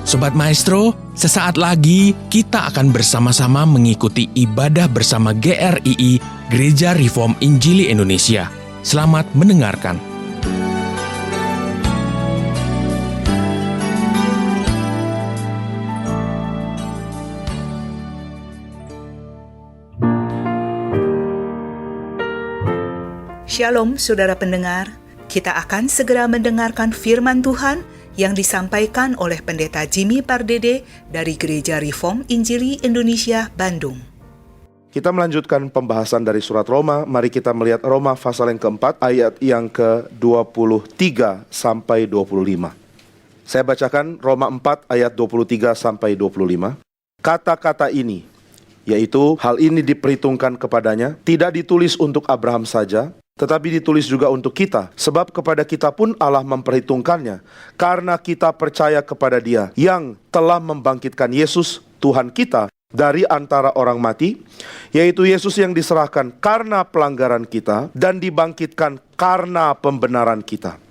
Sobat Maestro, sesaat lagi kita akan bersama-sama mengikuti ibadah bersama GRII, Gereja Reform Injili Indonesia. Selamat mendengarkan. Shalom saudara pendengar, kita akan segera mendengarkan firman Tuhan yang disampaikan oleh Pendeta Jimmy Pardede dari Gereja Reform Injili Indonesia, Bandung. Kita melanjutkan pembahasan dari surat Roma. Mari kita melihat Roma pasal yang keempat, ayat yang ke-23 sampai 25. Saya bacakan Roma 4 ayat 23 sampai 25. Kata-kata ini, yaitu hal ini diperhitungkan kepadanya, tidak ditulis untuk Abraham saja, tetapi ditulis juga untuk kita, sebab kepada kita pun Allah memperhitungkannya, karena kita percaya kepada Dia yang telah membangkitkan Yesus, Tuhan kita, dari antara orang mati, yaitu Yesus yang diserahkan karena pelanggaran kita, dan dibangkitkan karena pembenaran kita.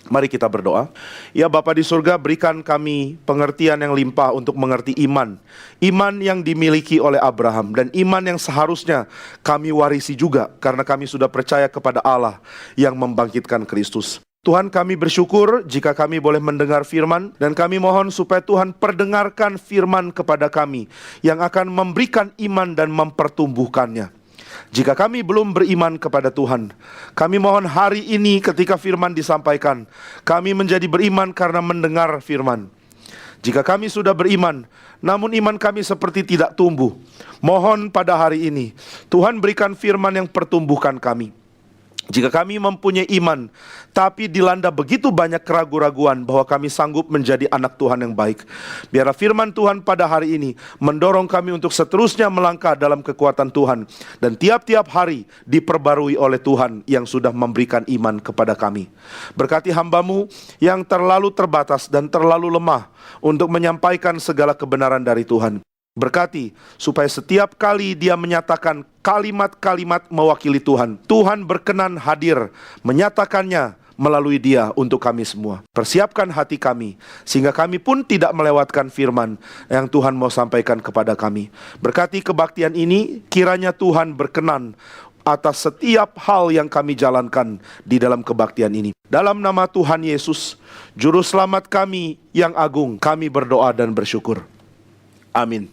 Mari kita berdoa. Ya Bapa di surga, berikan kami pengertian yang limpah untuk mengerti iman. Iman yang dimiliki oleh Abraham dan iman yang seharusnya kami warisi juga karena kami sudah percaya kepada Allah yang membangkitkan Kristus. Tuhan, kami bersyukur jika kami boleh mendengar firman, dan kami mohon supaya Tuhan perdengarkan firman kepada kami yang akan memberikan iman dan mempertumbuhkannya. Jika kami belum beriman kepada Tuhan, kami mohon hari ini ketika firman disampaikan, kami menjadi beriman karena mendengar firman. Jika kami sudah beriman, namun iman kami seperti tidak tumbuh, mohon pada hari ini, Tuhan berikan firman yang pertumbuhkan kami. Jika kami mempunyai iman, tapi dilanda begitu banyak keraguan-raguan bahwa kami sanggup menjadi anak Tuhan yang baik, biarlah firman Tuhan pada hari ini mendorong kami untuk seterusnya melangkah dalam kekuatan Tuhan, dan tiap-tiap hari diperbarui oleh Tuhan yang sudah memberikan iman kepada kami. Berkati hamba-Mu yang terlalu terbatas dan terlalu lemah untuk menyampaikan segala kebenaran dari Tuhan. Berkati supaya setiap kali dia menyatakan kalimat-kalimat mewakili Tuhan, Tuhan berkenan hadir menyatakannya melalui dia untuk kami semua. Persiapkan hati kami sehingga kami pun tidak melewatkan firman yang Tuhan mau sampaikan kepada kami. Berkati kebaktian ini, kiranya Tuhan berkenan atas setiap hal yang kami jalankan di dalam kebaktian ini. Dalam nama Tuhan Yesus, Juru Selamat kami yang agung, kami berdoa dan bersyukur. Amin.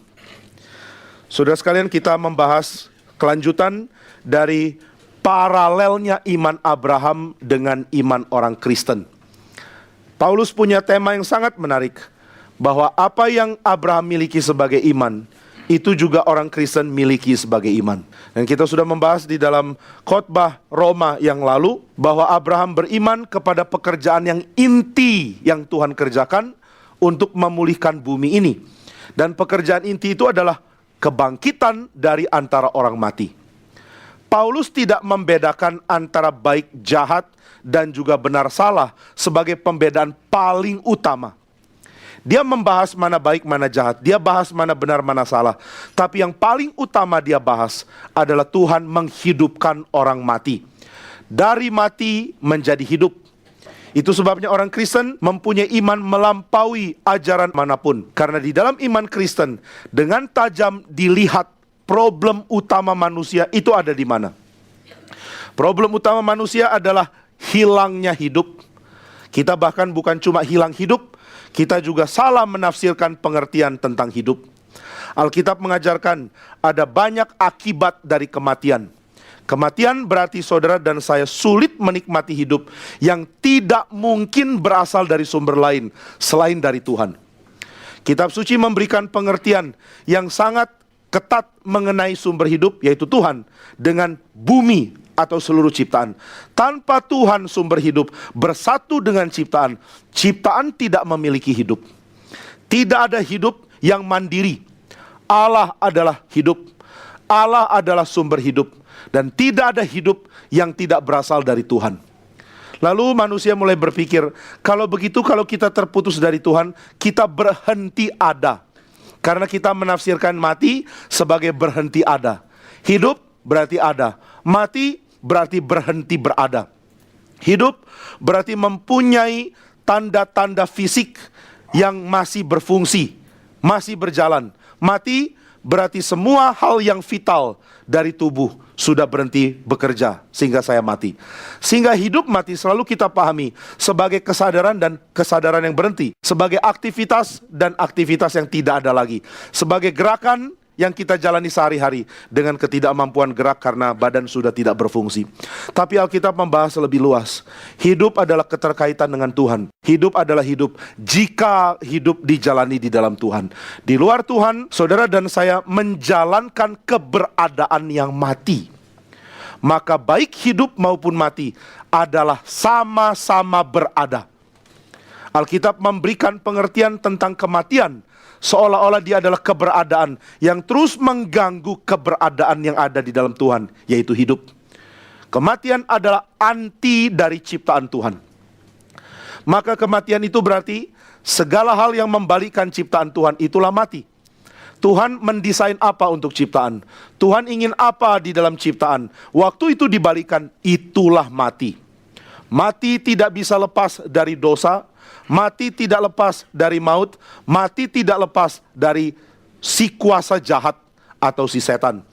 Saudara sekalian, kita membahas kelanjutan dari paralelnya iman Abraham dengan iman orang Kristen. Paulus punya tema yang sangat menarik, bahwa apa yang Abraham miliki sebagai iman, itu juga orang Kristen miliki sebagai iman. Dan kita sudah membahas di dalam khotbah Roma yang lalu, bahwa Abraham beriman kepada pekerjaan yang inti yang Tuhan kerjakan untuk memulihkan bumi ini. Dan pekerjaan inti itu adalah kebangkitan dari antara orang mati. Paulus tidak membedakan antara baik jahat dan juga benar salah sebagai pembedaan paling utama. Dia membahas mana baik mana jahat, dia bahas mana benar mana salah. Tapi yang paling utama dia bahas adalah Tuhan menghidupkan orang mati. Dari mati menjadi hidup. Itu sebabnya orang Kristen mempunyai iman melampaui ajaran manapun. Karena di dalam iman Kristen, dengan tajam dilihat problem utama manusia itu ada di mana. Problem utama manusia adalah hilangnya hidup. Kita bahkan bukan cuma hilang hidup, kita juga salah menafsirkan pengertian tentang hidup. Alkitab mengajarkan ada banyak akibat dari kematian. Kematian berarti saudara dan saya sulit menikmati hidup yang tidak mungkin berasal dari sumber lain selain dari Tuhan. Kitab suci memberikan pengertian yang sangat ketat mengenai sumber hidup, yaitu Tuhan, dengan bumi atau seluruh ciptaan. Tanpa Tuhan sumber hidup bersatu dengan ciptaan, ciptaan tidak memiliki hidup. Tidak ada hidup yang mandiri. Allah adalah hidup. Allah adalah sumber hidup. Dan tidak ada hidup yang tidak berasal dari Tuhan. Lalu manusia mulai berpikir, kalau begitu kalau kita terputus dari Tuhan, kita berhenti ada. Karena kita menafsirkan mati sebagai berhenti ada. Hidup berarti ada. Mati berarti berhenti berada. Hidup berarti mempunyai tanda-tanda fisik yang masih berfungsi, masih berjalan. Mati berarti semua hal yang vital dari tubuh sudah berhenti bekerja sehingga saya mati. Sehingga hidup mati selalu kita pahami sebagai kesadaran dan kesadaran yang berhenti, sebagai aktivitas dan aktivitas yang tidak ada lagi, sebagai gerakan yang kita jalani sehari-hari dengan ketidakmampuan gerak karena badan sudah tidak berfungsi. Tapi Alkitab membahas lebih luas. Hidup adalah keterkaitan dengan Tuhan. Hidup adalah hidup jika hidup dijalani di dalam Tuhan. Di luar Tuhan, saudara dan saya menjalankan keberadaan yang mati. Maka baik hidup maupun mati adalah sama-sama berada. Alkitab memberikan pengertian tentang kematian seolah-olah dia adalah keberadaan yang terus mengganggu keberadaan yang ada di dalam Tuhan, yaitu hidup. Kematian adalah anti dari ciptaan Tuhan. Maka kematian itu berarti segala hal yang membalikkan ciptaan Tuhan itulah mati. Tuhan mendesain apa untuk ciptaan? Tuhan ingin apa di dalam ciptaan? Waktu itu dibalikan, itulah mati. Mati tidak bisa lepas dari dosa. Mati tidak lepas dari maut. Mati tidak lepas dari si kuasa jahat atau si setan.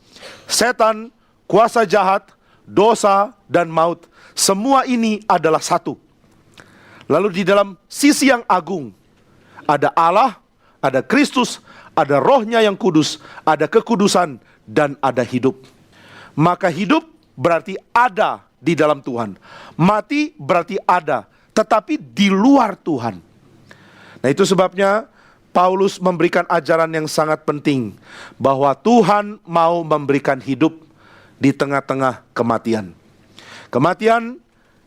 Setan, kuasa jahat, dosa, dan maut. Semua ini adalah satu. Lalu di dalam sisi yang agung, ada Allah, ada Kristus, ada rohnya yang kudus, ada kekudusan, dan ada hidup. Maka hidup berarti ada di dalam Tuhan. Mati berarti ada, tetapi di luar Tuhan. Nah, itu sebabnya Paulus memberikan ajaran yang sangat penting, bahwa Tuhan mau memberikan hidup di tengah-tengah kematian. Kematian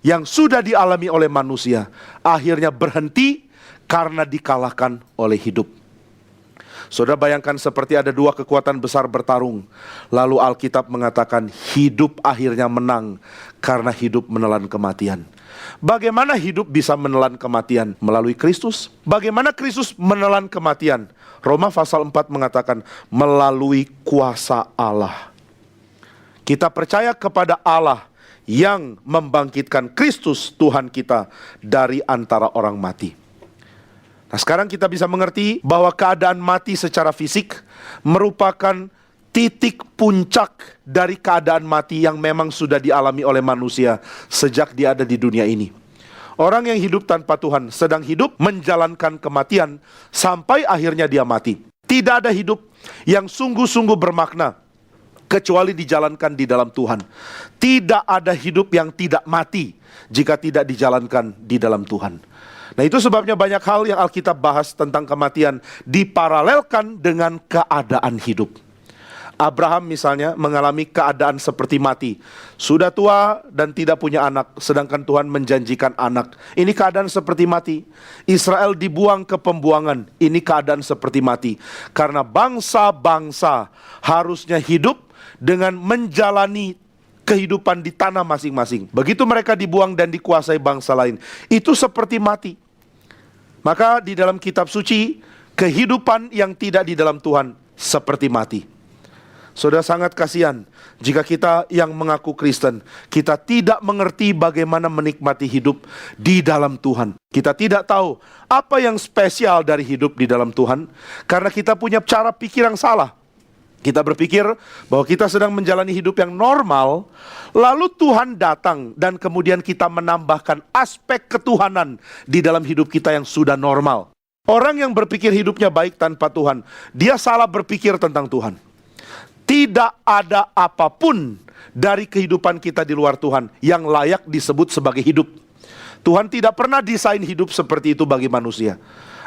yang sudah dialami oleh manusia akhirnya berhenti karena dikalahkan oleh hidup. Saudara bayangkan seperti ada dua kekuatan besar bertarung. Lalu Alkitab mengatakan hidup akhirnya menang karena hidup menelan kematian. Bagaimana hidup bisa menelan kematian? Melalui Kristus. Bagaimana Kristus menelan kematian? Roma pasal 4 mengatakan melalui kuasa Allah. Kita percaya kepada Allah yang membangkitkan Kristus Tuhan kita dari antara orang mati. Nah, sekarang kita bisa mengerti bahwa keadaan mati secara fisik merupakan titik puncak dari keadaan mati yang memang sudah dialami oleh manusia sejak dia ada di dunia ini. Orang yang hidup tanpa Tuhan sedang hidup menjalankan kematian sampai akhirnya dia mati. Tidak ada hidup yang sungguh-sungguh bermakna kecuali dijalankan di dalam Tuhan. Tidak ada hidup yang tidak mati jika tidak dijalankan di dalam Tuhan. Nah, itu sebabnya banyak hal yang Alkitab bahas tentang kematian diparalelkan dengan keadaan hidup. Abraham misalnya mengalami keadaan seperti mati. Sudah tua dan tidak punya anak, sedangkan Tuhan menjanjikan anak. Ini keadaan seperti mati. Israel dibuang ke pembuangan. Ini keadaan seperti mati. Karena bangsa-bangsa harusnya hidup dengan menjalani kehidupan di tanah masing-masing. Begitu mereka dibuang dan dikuasai bangsa lain, itu seperti mati. Maka di dalam kitab suci, kehidupan yang tidak di dalam Tuhan seperti mati. Saudara, sangat kasihan jika kita yang mengaku Kristen, kita tidak mengerti bagaimana menikmati hidup di dalam Tuhan. Kita tidak tahu apa yang spesial dari hidup di dalam Tuhan, karena kita punya cara pikir yang salah. Kita berpikir bahwa kita sedang menjalani hidup yang normal, lalu Tuhan datang dan kemudian kita menambahkan aspek ketuhanan di dalam hidup kita yang sudah normal. Orang yang berpikir hidupnya baik tanpa Tuhan, dia salah berpikir tentang Tuhan. Tidak ada apapun dari kehidupan kita di luar Tuhan yang layak disebut sebagai hidup. Tuhan tidak pernah desain hidup seperti itu bagi manusia.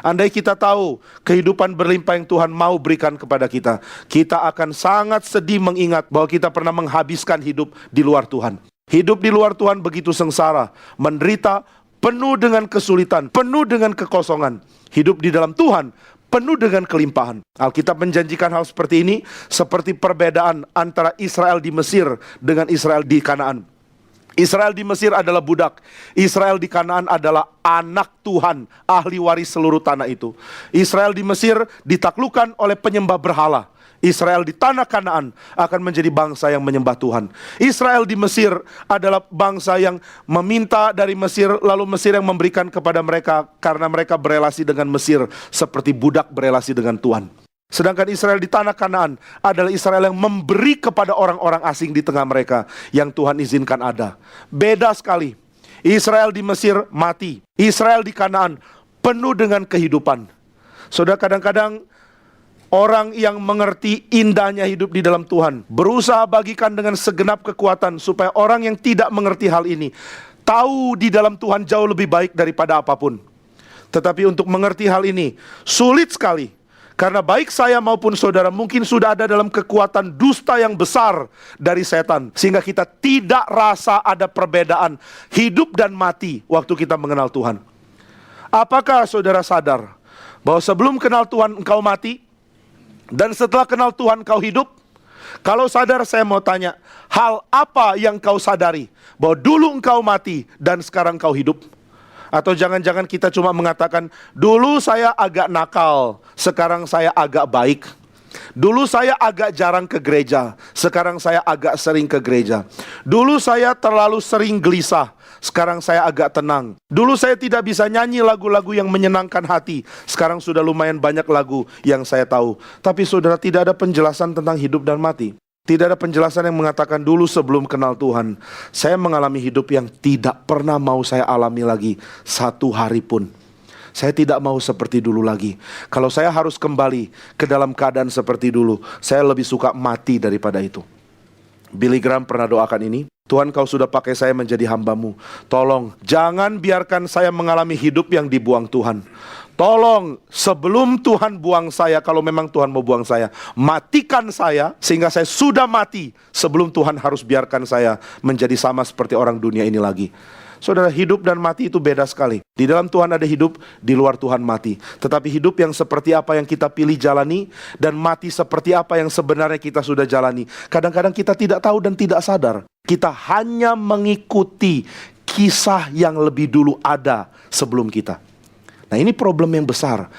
Andai kita tahu kehidupan berlimpah yang Tuhan mau berikan kepada kita, kita akan sangat sedih mengingat bahwa kita pernah menghabiskan hidup di luar Tuhan. Hidup di luar Tuhan begitu sengsara, menderita, penuh dengan kesulitan, penuh dengan kekosongan. Hidup di dalam Tuhan penuh dengan kelimpahan. Alkitab menjanjikan hal seperti ini, seperti perbedaan antara Israel di Mesir dengan Israel di Kanaan. Israel di Mesir adalah budak. Israel di Kanaan adalah anak Tuhan, ahli waris seluruh tanah itu. Israel di Mesir ditaklukkan oleh penyembah berhala. Israel di tanah Kanaan akan menjadi bangsa yang menyembah Tuhan. Israel di Mesir adalah bangsa yang meminta dari Mesir, lalu Mesir yang memberikan kepada mereka karena mereka berelasi dengan Mesir seperti budak berelasi dengan Tuhan. Sedangkan Israel di tanah Kanaan adalah Israel yang memberi kepada orang-orang asing di tengah mereka yang Tuhan izinkan ada. Beda sekali. Israel di Mesir mati, Israel di Kanaan penuh dengan kehidupan. Saudara, kadang-kadang orang yang mengerti indahnya hidup di dalam Tuhan berusaha bagikan dengan segenap kekuatan supaya orang yang tidak mengerti hal ini tahu di dalam Tuhan jauh lebih baik daripada apapun. Tetapi untuk mengerti hal ini sulit sekali, karena baik saya maupun saudara mungkin sudah ada dalam kekuatan dusta yang besar dari setan, sehingga kita tidak rasa ada perbedaan hidup dan mati waktu kita mengenal Tuhan. Apakah saudara sadar bahwa sebelum kenal Tuhan engkau mati, dan setelah kenal Tuhan kau hidup? Kalau sadar, saya mau tanya, hal apa yang kau sadari bahwa dulu engkau mati dan sekarang kau hidup? Atau jangan-jangan kita cuma mengatakan, dulu saya agak nakal, sekarang saya agak baik. Dulu saya agak jarang ke gereja, sekarang saya agak sering ke gereja. Dulu saya terlalu sering gelisah, sekarang saya agak tenang. Dulu saya tidak bisa nyanyi lagu-lagu yang menyenangkan hati, sekarang sudah lumayan banyak lagu yang saya tahu. Tapi saudara, tidak ada penjelasan tentang hidup dan mati. Tidak ada penjelasan yang mengatakan dulu sebelum kenal Tuhan, saya mengalami hidup yang tidak pernah mau saya alami lagi satu hari pun. Saya tidak mau seperti dulu lagi. Kalau saya harus kembali ke dalam keadaan seperti dulu, saya lebih suka mati daripada itu. Billy Graham pernah doakan ini, Tuhan, kau sudah pakai saya menjadi hamba-Mu. Tolong, jangan biarkan saya mengalami hidup yang dibuang Tuhan. Tolong, sebelum Tuhan buang saya, kalau memang Tuhan mau buang saya, matikan saya, sehingga saya sudah mati sebelum Tuhan harus biarkan saya menjadi sama seperti orang dunia ini lagi. Saudara, hidup dan mati itu beda sekali. Di dalam Tuhan ada hidup, di luar Tuhan mati. Tetapi hidup yang seperti apa yang kita pilih jalani, dan mati seperti apa yang sebenarnya kita sudah jalani, kadang-kadang kita tidak tahu dan tidak sadar. Kita hanya mengikuti kisah yang lebih dulu ada sebelum kita. Nah, ini problem yang besar.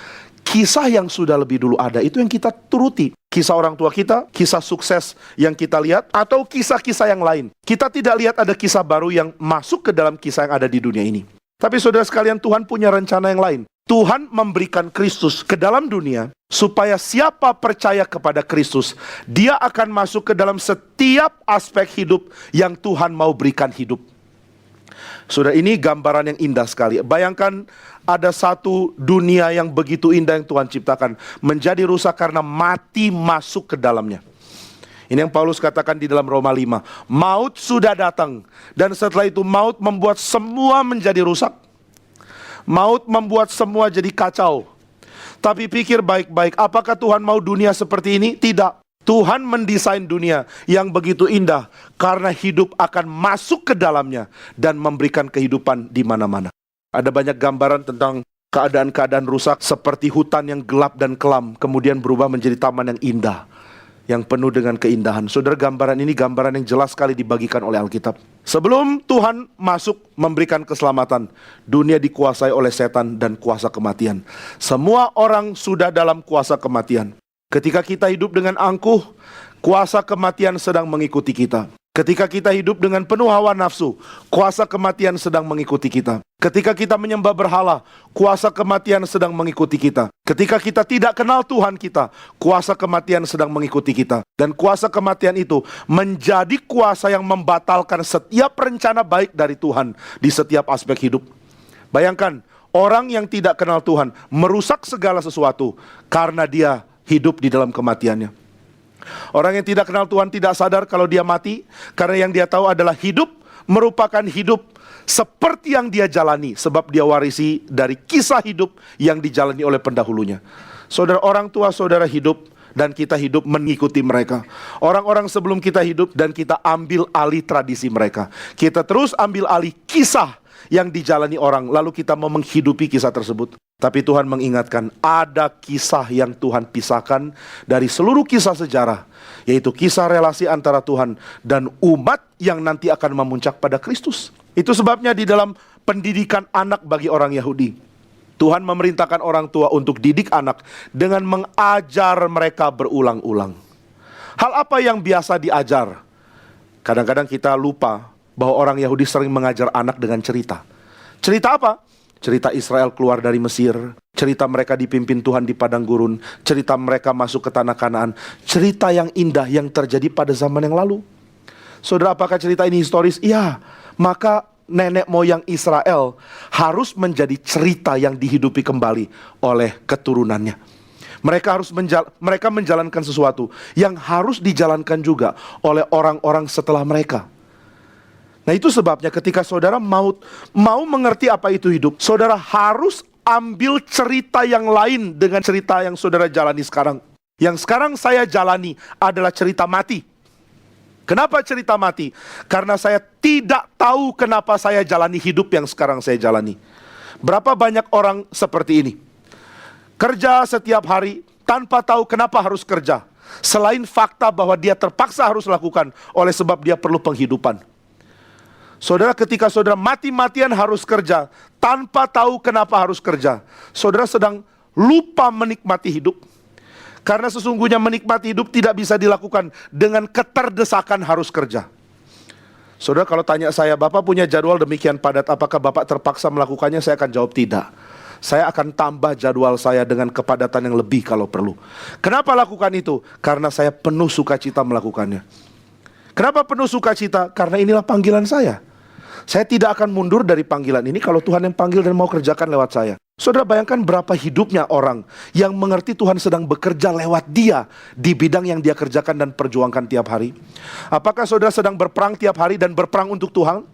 Kisah yang sudah lebih dulu ada, itu yang kita turuti. Kisah orang tua kita, kisah sukses yang kita lihat, atau kisah-kisah yang lain. Kita tidak lihat ada kisah baru yang masuk ke dalam kisah yang ada di dunia ini. Tapi saudara sekalian, Tuhan punya rencana yang lain. Tuhan memberikan Kristus ke dalam dunia, supaya siapa percaya kepada Kristus, dia akan masuk ke dalam setiap aspek hidup yang Tuhan mau berikan hidup. Saudara, ini gambaran yang indah sekali. Bayangkan ada satu dunia yang begitu indah yang Tuhan ciptakan, menjadi rusak karena mati masuk ke dalamnya. Ini yang Paulus katakan di dalam Roma 5. Maut sudah datang, dan setelah itu maut membuat semua menjadi rusak. Maut membuat semua jadi kacau. Tapi pikir baik-baik, apakah Tuhan mau dunia seperti ini? Tidak. Tuhan mendesain dunia yang begitu indah karena hidup akan masuk ke dalamnya dan memberikan kehidupan di mana-mana. Ada banyak gambaran tentang keadaan-keadaan rusak seperti hutan yang gelap dan kelam, kemudian berubah menjadi taman yang indah, yang penuh dengan keindahan. Saudara, gambaran ini gambaran yang jelas sekali dibagikan oleh Alkitab. Sebelum Tuhan masuk memberikan keselamatan, dunia dikuasai oleh setan dan kuasa kematian. Semua orang sudah dalam kuasa kematian. Ketika kita hidup dengan angkuh, kuasa kematian sedang mengikuti kita. Ketika kita hidup dengan penuh hawa nafsu, kuasa kematian sedang mengikuti kita. Ketika kita menyembah berhala, kuasa kematian sedang mengikuti kita. Ketika kita tidak kenal Tuhan kita, kuasa kematian sedang mengikuti kita. Dan kuasa kematian itu menjadi kuasa yang membatalkan setiap rencana baik dari Tuhan di setiap aspek hidup. Bayangkan, orang yang tidak kenal Tuhan merusak segala sesuatu karena dia hidup di dalam kematiannya. Orang yang tidak kenal Tuhan tidak sadar kalau dia mati, karena yang dia tahu adalah hidup merupakan hidup seperti yang dia jalani, sebab dia warisi dari kisah hidup yang dijalani oleh pendahulunya. Saudara, orang tua saudara hidup dan kita hidup mengikuti mereka. Orang-orang sebelum kita hidup dan kita ambil alih tradisi mereka. Kita terus ambil alih kisah yang dijalani orang, lalu kita mau menghidupi kisah tersebut. Tapi Tuhan mengingatkan, ada kisah yang Tuhan pisahkan dari seluruh kisah sejarah, yaitu kisah relasi antara Tuhan dan umat yang nanti akan memuncak pada Kristus. Itu sebabnya di dalam pendidikan anak bagi orang Yahudi, Tuhan memerintahkan orang tua untuk didik anak dengan mengajar mereka berulang-ulang. Hal apa yang biasa diajar? Kadang-kadang kita lupa bahwa orang Yahudi sering mengajar anak dengan cerita. Cerita apa? Cerita Israel keluar dari Mesir, cerita mereka dipimpin Tuhan di padang gurun, cerita mereka masuk ke tanah Kanaan, cerita yang indah yang terjadi pada zaman yang lalu. Saudara, apakah cerita ini historis? Iya. Maka nenek moyang Israel harus menjadi cerita yang dihidupi kembali oleh keturunannya. Mereka menjalankan sesuatu yang harus dijalankan juga oleh orang-orang setelah mereka. Nah, itu sebabnya ketika saudara mau mengerti apa itu hidup, saudara harus ambil cerita yang lain dengan cerita yang saudara jalani sekarang. Yang sekarang saya jalani adalah cerita mati. Kenapa cerita mati? Karena saya tidak tahu kenapa saya jalani hidup yang sekarang saya jalani. Berapa banyak orang seperti ini? Kerja setiap hari tanpa tahu kenapa harus kerja. Selain fakta bahwa dia terpaksa harus lakukan oleh sebab dia perlu penghidupan. Saudara, ketika saudara mati-matian harus kerja tanpa tahu kenapa harus kerja, saudara sedang lupa menikmati hidup. Karena sesungguhnya menikmati hidup tidak bisa dilakukan dengan keterdesakan harus kerja. Saudara, kalau tanya saya, Bapak punya jadwal demikian padat, apakah Bapak terpaksa melakukannya? Saya akan jawab tidak. Saya akan tambah jadwal saya dengan kepadatan yang lebih kalau perlu. Kenapa lakukan itu? Karena saya penuh sukacita melakukannya. Kenapa penuh sukacita? Karena inilah panggilan saya. Saya tidak akan mundur dari panggilan ini kalau Tuhan yang panggil dan mau kerjakan lewat saya. Saudara, bayangkan berapa hidupnya orang yang mengerti Tuhan sedang bekerja lewat dia di bidang yang dia kerjakan dan perjuangkan tiap hari. Apakah saudara sedang berperang tiap hari dan berperang untuk Tuhan?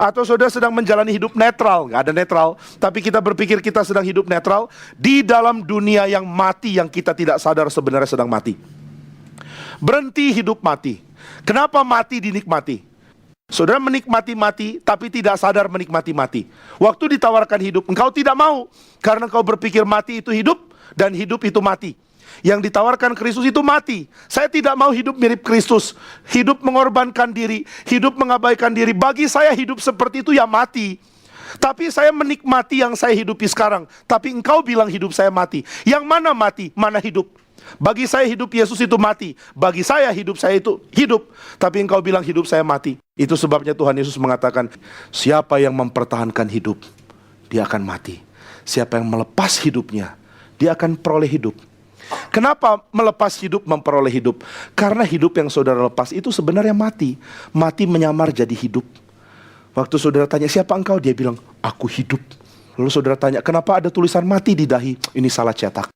Atau saudara sedang menjalani hidup netral? Gak ada netral, tapi kita berpikir kita sedang hidup netral di dalam dunia yang mati, yang kita tidak sadar sebenarnya sedang mati. Berhenti hidup mati. Kenapa mati dinikmati? Saudara menikmati mati, tapi tidak sadar menikmati mati. Waktu ditawarkan hidup, engkau tidak mau. Karena engkau berpikir mati itu hidup, dan hidup itu mati. Yang ditawarkan Kristus itu mati. Saya tidak mau hidup mirip Kristus. Hidup mengorbankan diri, hidup mengabaikan diri. Bagi saya hidup seperti itu ya mati. Tapi saya menikmati yang saya hidupi sekarang. Tapi engkau bilang hidup saya mati. Yang mana mati, mana hidup? Bagi saya hidup Yesus itu mati. Bagi saya hidup saya itu hidup. Tapi engkau bilang hidup saya mati. Itu sebabnya Tuhan Yesus mengatakan, siapa yang mempertahankan hidup, dia akan mati. Siapa yang melepas hidupnya, dia akan peroleh hidup. Kenapa melepas hidup memperoleh hidup? Karena hidup yang saudara lepas itu sebenarnya mati. Mati menyamar jadi hidup. Waktu saudara tanya, siapa engkau? Dia bilang, aku hidup. Lalu saudara tanya, kenapa ada tulisan mati di dahi? Ini salah cetak.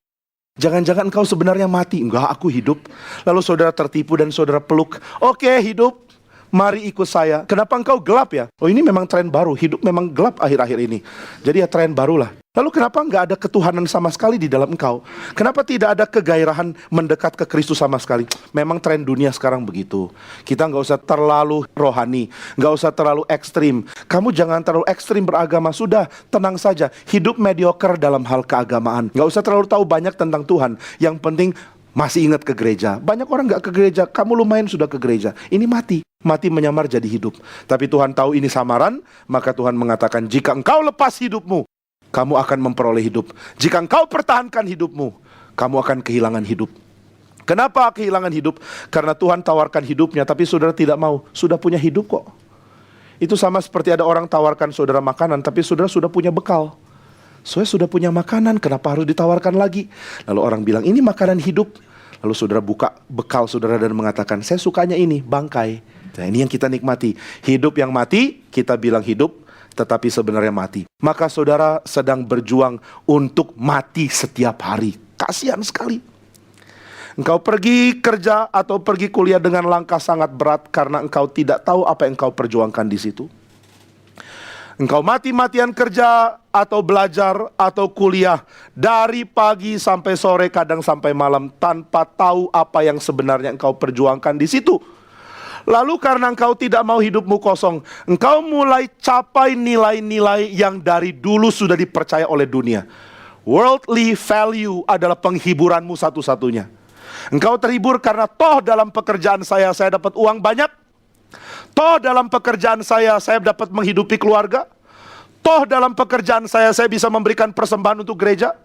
Jangan-jangan engkau sebenarnya mati. Enggak, aku hidup. Lalu saudara tertipu dan saudara peluk. Oke, hidup. Mari ikut saya. Kenapa engkau gelap ya? Oh, ini memang tren baru. Hidup memang gelap akhir-akhir ini. Jadi ya tren barulah. Lalu kenapa enggak ada ketuhanan sama sekali di dalam engkau? Kenapa tidak ada kegairahan mendekat ke Kristus sama sekali? Memang tren dunia sekarang begitu. Kita enggak usah terlalu rohani, enggak usah terlalu ekstrim. Kamu jangan terlalu ekstrim beragama. Sudah, tenang saja. Hidup mediocre dalam hal keagamaan. Enggak usah terlalu tahu banyak tentang Tuhan. Yang penting masih ingat ke gereja. Banyak orang enggak ke gereja. Kamu lumayan sudah ke gereja. Ini mati. Mati menyamar jadi hidup. Tapi Tuhan tahu ini samaran. Maka Tuhan mengatakan, jika engkau lepas hidupmu, kamu akan memperoleh hidup. Jika engkau pertahankan hidupmu, kamu akan kehilangan hidup. Kenapa kehilangan hidup? Karena Tuhan tawarkan hidupnya, tapi saudara tidak mau. Sudah punya hidup kok. Itu sama seperti ada orang tawarkan saudara makanan, tapi saudara sudah punya bekal. Saya sudah punya makanan, kenapa harus ditawarkan lagi? Lalu orang bilang, ini makanan hidup. Lalu saudara buka bekal saudara dan mengatakan, saya sukanya ini, bangkai. Nah, ini yang kita nikmati. Hidup yang mati, kita bilang hidup, tetapi sebenarnya mati. Maka saudara sedang berjuang untuk mati setiap hari. Kasihan sekali. Engkau pergi kerja atau pergi kuliah dengan langkah sangat berat karena engkau tidak tahu apa yang engkau perjuangkan di situ. Engkau mati-matian kerja atau belajar atau kuliah dari pagi sampai sore, kadang sampai malam, tanpa tahu apa yang sebenarnya engkau perjuangkan di situ. Lalu karena engkau tidak mau hidupmu kosong, engkau mulai capai nilai-nilai yang dari dulu sudah dipercaya oleh dunia. Worldly value adalah penghiburanmu satu-satunya. Engkau terhibur karena toh dalam pekerjaan saya dapat uang banyak. Toh dalam pekerjaan saya dapat menghidupi keluarga. Toh dalam pekerjaan saya bisa memberikan persembahan untuk gereja.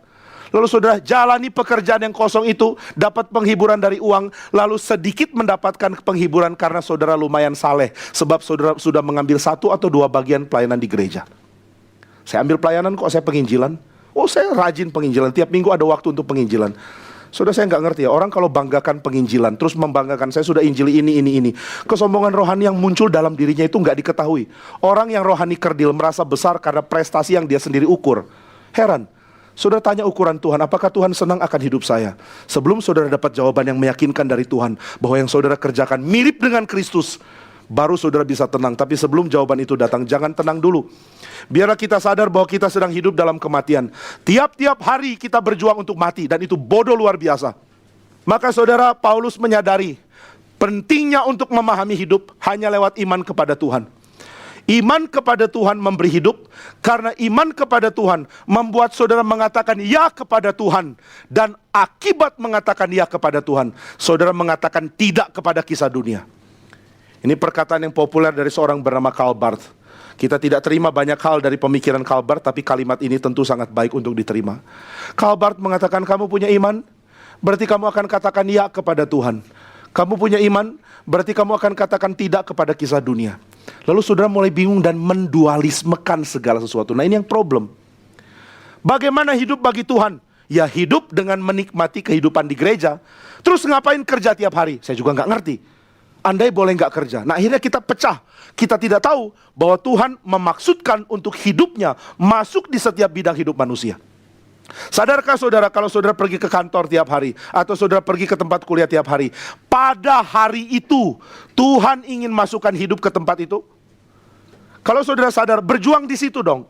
Lalu saudara jalani pekerjaan yang kosong itu, dapat penghiburan dari uang, lalu sedikit mendapatkan penghiburan karena saudara lumayan saleh, sebab saudara sudah mengambil 1 atau 2 bagian pelayanan di gereja. Saya ambil pelayanan kok, saya penginjilan. Oh, saya rajin penginjilan, tiap minggu ada waktu untuk penginjilan. Saudara, saya nggak ngerti ya, orang kalau banggakan penginjilan, terus membanggakan saya sudah injili ini. Kesombongan rohani yang muncul dalam dirinya itu nggak diketahui. Orang yang rohani kerdil merasa besar karena prestasi yang dia sendiri ukur. Heran. Saudara tanya ukuran Tuhan, apakah Tuhan senang akan hidup saya? Sebelum saudara dapat jawaban yang meyakinkan dari Tuhan bahwa yang saudara kerjakan mirip dengan Kristus, baru saudara bisa tenang. Tapi sebelum jawaban itu datang, jangan tenang dulu. Biarlah kita sadar bahwa kita sedang hidup dalam kematian. Tiap-tiap hari kita berjuang untuk mati, dan itu bodoh luar biasa. Maka saudara, Paulus menyadari pentingnya untuk memahami hidup hanya lewat iman kepada Tuhan. Iman kepada Tuhan memberi hidup, karena iman kepada Tuhan membuat saudara mengatakan ya kepada Tuhan, dan akibat mengatakan ya kepada Tuhan, saudara mengatakan tidak kepada kisah dunia. Ini perkataan yang populer dari seorang bernama Karl Barth. Kita tidak terima banyak hal dari pemikiran Karl Barth, tapi kalimat ini tentu sangat baik untuk diterima. Karl Barth mengatakan, kamu punya iman, berarti kamu akan katakan ya kepada Tuhan. Kamu punya iman, berarti kamu akan katakan tidak kepada kisah dunia. Lalu saudara mulai bingung dan mendualismekan segala sesuatu. Nah, ini yang problem. Bagaimana hidup bagi Tuhan? Ya hidup dengan menikmati kehidupan di gereja. Terus ngapain kerja tiap hari? Saya juga nggak ngerti. Andai boleh nggak kerja. Nah, akhirnya kita pecah. Kita tidak tahu bahwa Tuhan memaksudkan untuk hidupnya masuk di setiap bidang hidup manusia. Sadarkah saudara, kalau saudara pergi ke kantor tiap hari, atau saudara pergi ke tempat kuliah tiap hari, pada hari itu Tuhan ingin masukkan hidup ke tempat itu? Kalau saudara sadar, berjuang di situ dong.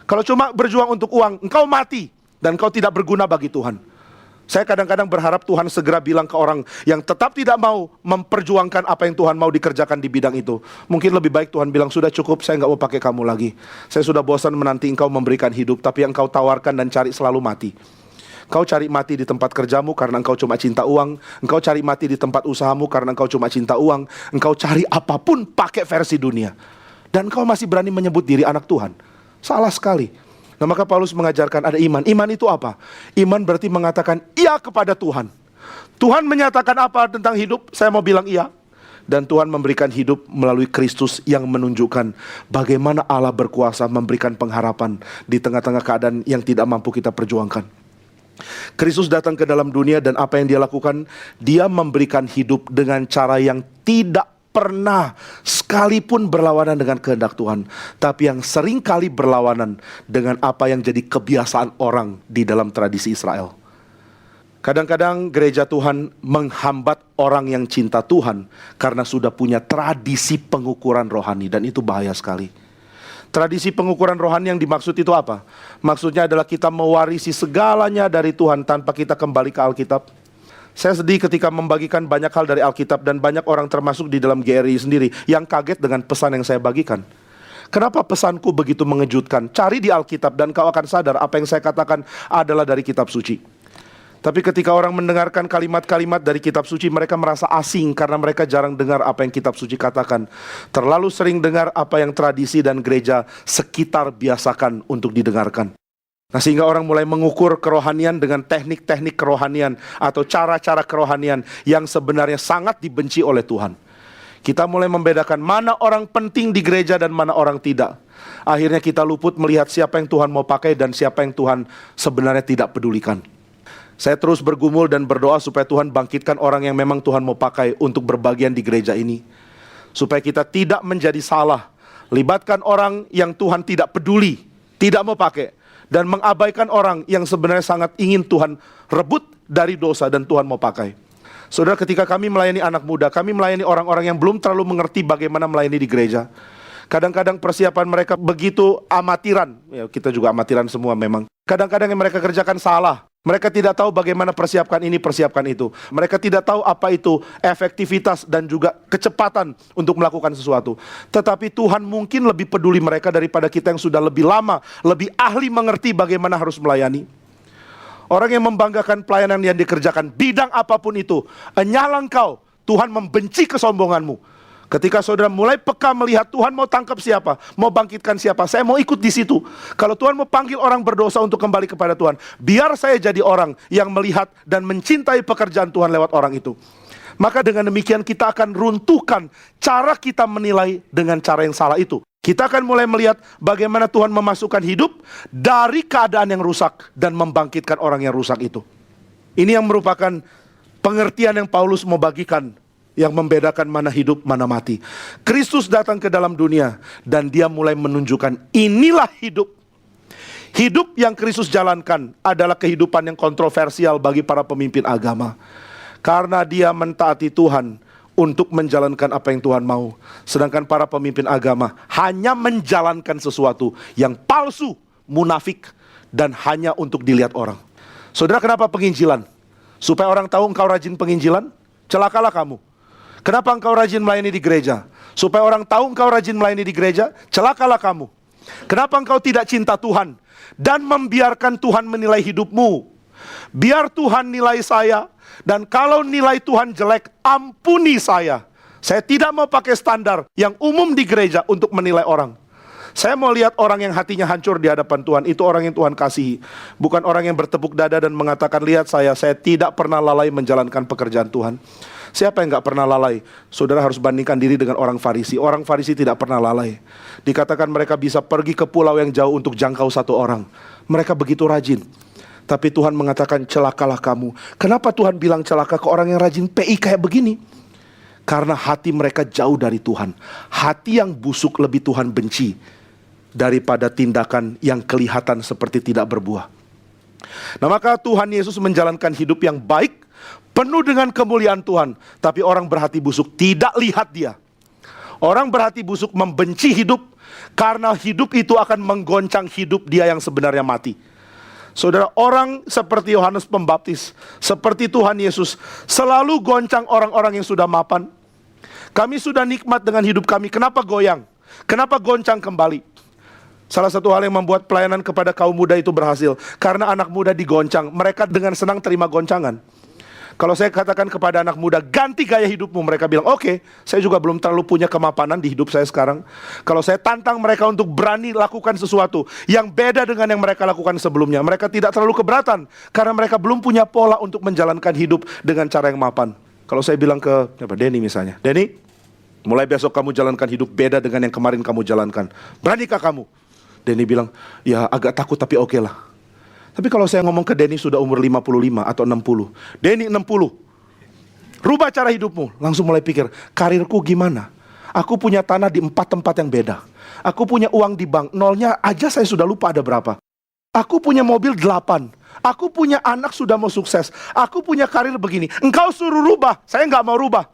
Kalau cuma berjuang untuk uang, engkau mati dan engkau tidak berguna bagi Tuhan. Saya kadang-kadang berharap Tuhan segera bilang ke orang yang tetap tidak mau memperjuangkan apa yang Tuhan mau dikerjakan di bidang itu. Mungkin lebih baik Tuhan bilang, sudah cukup, saya nggak mau pakai kamu lagi. Saya sudah bosan menanti engkau memberikan hidup, tapi yang engkau tawarkan dan cari selalu mati. Engkau cari mati di tempat kerjamu karena engkau cuma cinta uang. Engkau cari mati di tempat usahamu karena engkau cuma cinta uang. Engkau cari apapun pakai versi dunia. Dan engkau masih berani menyebut diri anak Tuhan. Salah sekali. Nah, maka Paulus mengajarkan ada iman. Iman itu apa? Iman berarti mengatakan iya kepada Tuhan. Tuhan menyatakan apa tentang hidup? Saya mau bilang iya. Dan Tuhan memberikan hidup melalui Kristus yang menunjukkan bagaimana Allah berkuasa memberikan pengharapan di tengah-tengah keadaan yang tidak mampu kita perjuangkan. Kristus datang ke dalam dunia, dan apa yang dia lakukan? Dia memberikan hidup dengan cara yang tidak pernah sekalipun berlawanan dengan kehendak Tuhan, tapi yang sering kali berlawanan dengan apa yang jadi kebiasaan orang di dalam tradisi Israel. Kadang-kadang gereja Tuhan menghambat orang yang cinta Tuhan karena sudah punya tradisi pengukuran rohani, dan itu bahaya sekali. Tradisi pengukuran rohani yang dimaksud itu apa? Maksudnya adalah kita mewarisi segalanya dari Tuhan tanpa kita kembali ke Alkitab. Saya sedih ketika membagikan banyak hal dari Alkitab, dan banyak orang termasuk di dalam GRI sendiri yang kaget dengan pesan yang saya bagikan. Kenapa pesanku begitu mengejutkan? Cari di Alkitab dan kau akan sadar apa yang saya katakan adalah dari kitab suci. Tapi ketika orang mendengarkan kalimat-kalimat dari kitab suci, mereka merasa asing karena mereka jarang dengar apa yang kitab suci katakan. Terlalu sering dengar apa yang tradisi dan gereja sekitar biasakan untuk didengarkan. Nah, sehingga orang mulai mengukur kerohanian dengan teknik-teknik kerohanian atau cara-cara kerohanian yang sebenarnya sangat dibenci oleh Tuhan. Kita mulai membedakan mana orang penting di gereja dan mana orang tidak. Akhirnya kita luput melihat siapa yang Tuhan mau pakai dan siapa yang Tuhan sebenarnya tidak pedulikan. Saya terus bergumul dan berdoa supaya Tuhan bangkitkan orang yang memang Tuhan mau pakai untuk berbagian di gereja ini. Supaya kita tidak menjadi salah. Libatkan orang yang Tuhan tidak peduli, tidak mau pakai, dan mengabaikan orang yang sebenarnya sangat ingin Tuhan rebut dari dosa dan Tuhan mau pakai. Saudara, ketika kami melayani anak muda, kami melayani orang-orang yang belum terlalu mengerti bagaimana melayani di gereja. Kadang-kadang persiapan mereka begitu amatiran. Ya, kita juga amatiran semua memang. Kadang-kadang yang mereka kerjakan salah. Mereka tidak tahu bagaimana persiapkan ini, persiapkan itu. Mereka tidak tahu apa itu efektivitas dan juga kecepatan untuk melakukan sesuatu. Tetapi Tuhan mungkin lebih peduli mereka daripada kita yang sudah lebih lama, lebih ahli mengerti bagaimana harus melayani. Orang yang membanggakan pelayanan yang dikerjakan, bidang apapun itu, enyala engkau, Tuhan membenci kesombonganmu. Ketika saudara mulai peka melihat Tuhan mau tangkap siapa, mau bangkitkan siapa, saya mau ikut di situ. Kalau Tuhan mau panggil orang berdosa untuk kembali kepada Tuhan, biar saya jadi orang yang melihat dan mencintai pekerjaan Tuhan lewat orang itu. Maka dengan demikian kita akan runtuhkan cara kita menilai dengan cara yang salah itu. Kita akan mulai melihat bagaimana Tuhan memasukkan hidup dari keadaan yang rusak dan membangkitkan orang yang rusak itu. Ini yang merupakan pengertian yang Paulus mau bagikan, yang membedakan mana hidup, mana mati. Kristus datang ke dalam dunia dan dia mulai menunjukkan inilah hidup. Hidup yang Kristus jalankan adalah kehidupan yang kontroversial bagi para pemimpin agama. Karena dia mentaati Tuhan untuk menjalankan apa yang Tuhan mau. Sedangkan para pemimpin agama hanya menjalankan sesuatu yang palsu, munafik, dan hanya untuk dilihat orang. Saudara, kenapa penginjilan? Supaya orang tahu engkau rajin penginjilan? Celakalah kamu. Kenapa engkau rajin melayani di gereja? Supaya orang tahu engkau rajin melayani di gereja? Celakalah kamu. Kenapa engkau tidak cinta Tuhan dan membiarkan Tuhan menilai hidupmu? Biar Tuhan nilai saya, dan kalau nilai Tuhan jelek, ampuni saya. Saya tidak mau pakai standar yang umum di gereja untuk menilai orang. Saya mau lihat orang yang hatinya hancur di hadapan Tuhan. Itu orang yang Tuhan kasihi. Bukan orang yang bertepuk dada dan mengatakan, lihat saya tidak pernah lalai menjalankan pekerjaan Tuhan. Siapa yang gak pernah lalai? Saudara harus bandingkan diri dengan orang Farisi. Orang Farisi tidak pernah lalai. Dikatakan mereka bisa pergi ke pulau yang jauh untuk jangkau satu orang. Mereka begitu rajin. Tapi Tuhan mengatakan, celakalah kamu. Kenapa Tuhan bilang celaka ke orang yang rajin PI kayak begini? Karena hati mereka jauh dari Tuhan. Hati yang busuk lebih Tuhan benci daripada tindakan yang kelihatan seperti tidak berbuah. Nah, maka Tuhan Yesus menjalankan hidup yang baik, penuh dengan kemuliaan Tuhan. Tapi orang berhati busuk tidak lihat dia. Orang berhati busuk membenci hidup, karena hidup itu akan menggoncang hidup dia yang sebenarnya mati. Saudara, orang seperti Yohanes Pembaptis, seperti Tuhan Yesus, selalu goncang orang-orang yang sudah mapan. Kami sudah nikmat dengan hidup kami, kenapa goyang? Kenapa goncang kembali? Salah satu hal yang membuat pelayanan kepada kaum muda itu berhasil, karena anak muda digoncang, mereka dengan senang terima goncangan. Kalau saya katakan kepada anak muda, ganti gaya hidupmu, mereka bilang, oke, saya juga belum terlalu punya kemapanan di hidup saya sekarang. Kalau saya tantang mereka untuk berani lakukan sesuatu yang beda dengan yang mereka lakukan sebelumnya, mereka tidak terlalu keberatan, karena mereka belum punya pola untuk menjalankan hidup dengan cara yang mapan. Kalau saya bilang ke Denny misalnya, Denny, mulai besok kamu jalankan hidup beda dengan yang kemarin kamu jalankan. Beranikah kamu? Denny bilang, ya agak takut tapi oke lah. Tapi kalau saya ngomong ke Denny sudah umur 55 atau 60, Denny 60, rubah cara hidupmu. Langsung mulai pikir, karirku gimana? Aku punya tanah di 4 tempat yang beda. Aku punya uang di bank, nolnya aja saya sudah lupa ada berapa. Aku punya mobil 8. Aku punya anak sudah mau sukses. Aku punya karir begini. Engkau suruh rubah, saya nggak mau rubah.